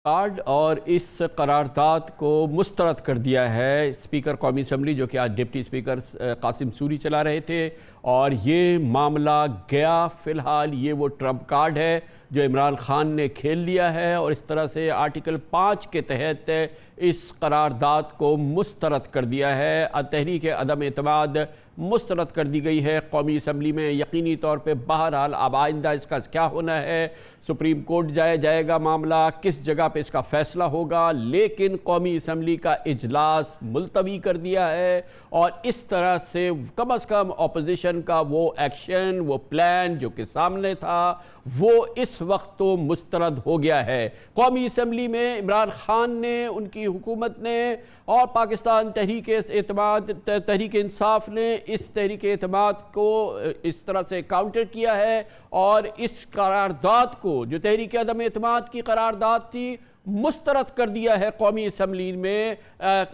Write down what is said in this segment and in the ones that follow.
Card और इस करारदाद को मुस्तरद कर दिया है स्पीकर कौमी असम्बली, जो कि आज डिप्टी स्पीकर कासिम सूरी चला रहे थे। और ये मामला गया, फ़िलहाल ये वो ट्रम्प कार्ड है जो इमरान खान ने खेल लिया है और इस तरह से आर्टिकल 5 के तहत इस करारदाद को मुस्तरद कर दिया है। तहरीक अदम एतमाद मुस्तरद कर दी गई है कौमी असम्बली में यकीनी तौर पे। बहरहाल अब आइंदा इसका क्या होना है, सुप्रीम कोर्ट जाएगा मामला, किस जगह पे इसका फ़ैसला होगा, लेकिन कौमी असम्बली का इजलास मुलतवी कर दिया है और इस तरह से कम अज़ कम अपोजिशन का वो एक्शन, वो प्लान जो कि सामने था, वो इस वक्त तो मुस्तरद हो गया है। कौमी असम्बली में इमरान खान ने, उनकी हुकूमत ने और पाकिस्तान तहरीक इंसाफ ने इस तहरीक एतमाद को इस तरह से काउंटर किया है और इस करारदाद को, जो तहरीक अदम एतमाद की करारदाद थी, मुस्तरद कर दिया है कौमी असम्बली में।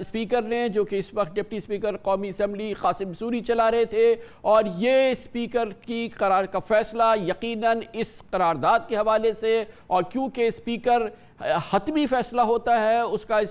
स्पीकर ने, जो कि इस वक्त डिप्टी स्पीकर कौमी असम्बली कासिम सूरी चला रहे थे, और ये स्पीकर की करार का फैसला यकीनन इस करारदाद के हवाले से, और क्योंकि स्पीकर हतमी फैसला होता है उसका,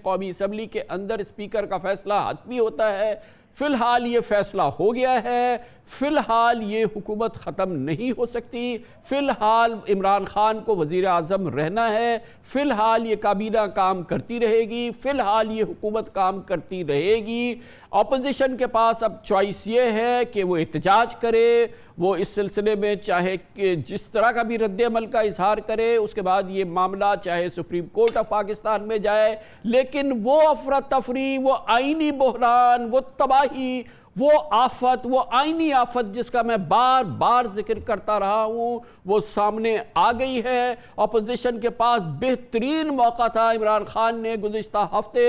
कौमी असम्बली के अंदर स्पीकर का फैसला हतमी होता है। फ़िलहाल ये फ़ैसला हो गया है, फ़िलहाल ये हुकूमत ख़त्म नहीं हो सकती, फ़िलहाल इमरान खान को वज़ीर आज़म रहना है, फ़िलहाल ये काबीना काम करती रहेगी, फ़िलहाल ये हुकूमत काम करती रहेगी। अपोजिशन के पास अब चॉइस ये है कि वो एहतजाज करे, वो इस सिलसिले में चाहे कि जिस तरह का भी रद्द-ए-अमल का इजहार करे, उसके बाद ये मामला चाहे सुप्रीम कोर्ट ऑफ पाकिस्तान में जाए, लेकिन वो अफरा तफरी, वो आईनी बहरान, वो तबाही, वो आफत, वो आईनी आफत जिसका मैं बार बार जिक्र करता रहा हूँ, वो सामने आ गई है। अपोजिशन के पास बेहतरीन मौका था। इमरान खान ने गुज़िश्ता हफ्ते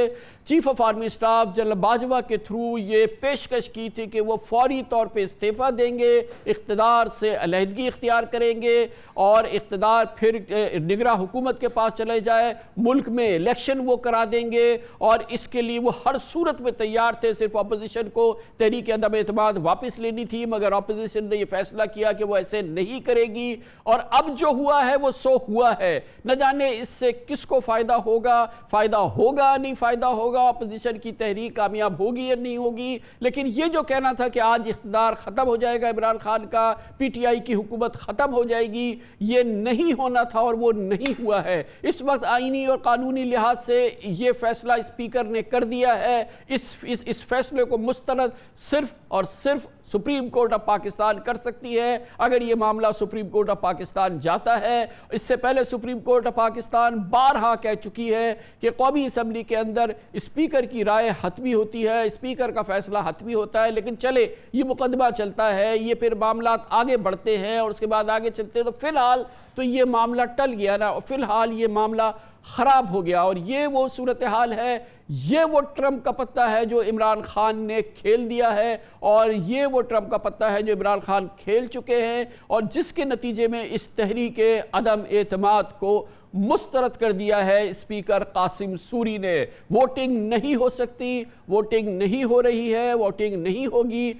chief of army staff general Bajwa के थ्रू ये पेशकश की थी कि वो फौरी तौर पे इस्तीफ़ा देंगे, इक़्तिदार से अलहदगी इख्तियार करेंगे और इक़्तिदार फिर निगरा हुकूमत के पास चले जाए, मुल्क में इलेक्शन वो करा देंगे, और इसके लिए वो हर सूरत में तैयार थे। सिर्फ अपोजिशन को तहरीक अदम एतमाद वापस लेनी थी, मगर अपोजिशन ने यह फैसला किया कि वो ऐसे नहीं करेगी, और अब जो हुआ है वो सो हुआ है। न जाने इससे किसको फ़ायदा होगा नहीं फ़ायदा होगा, अपोजिशन की तहरीक कामयाब होगी या नहीं होगी, लेकिन ये जो कहना था कि आज इख्तिदार ख़त्म हो जाएगा इमरान खान का, PTI की हुकूमत ख़त्म हो जाएगी, ये नहीं होना था और वो नहीं हुआ है। इस वक्त आईनी और कानूनी लिहाज से ये फैसला स्पीकर ने कर दिया है। इस फैसले को मुस्तरद सिर्फ और सिर्फ सुप्रीम कोर्ट ऑफ पाकिस्तान कर सकती है। अगर ये मामला सुप्रीम कोर्ट ऑफ पाकिस्तान जाता है, इससे पहले सुप्रीम कोर्ट ऑफ पाकिस्तान बारहा कह चुकी है कि कौमी असम्बली के अंदर स्पीकर की राय हतमी होती है, स्पीकर का फैसला हतमी होता है। लेकिन चले, ये मुकदमा चलता है, ये फिर मामला आगे बढ़ते हैं और उसके बाद आगे चलते हैं, तो फिलहाल तो ये मामला टल गया ना, और फिलहाल ये मामला ख़राब हो गया। और ये वो सूरत हाल है, ये वो ट्रम्प का पत्ता है जो इमरान खान ने खेल दिया है, और ये वो ट्रम्प का पत्ता है जो इमरान खान खेल चुके हैं, और जिसके नतीजे में इस तहरीक अदम एतमाद को मुस्तरद कर दिया है स्पीकर कासिम सूरी ने। वोटिंग नहीं हो सकती, वोटिंग नहीं हो रही है, वोटिंग नहीं होगी,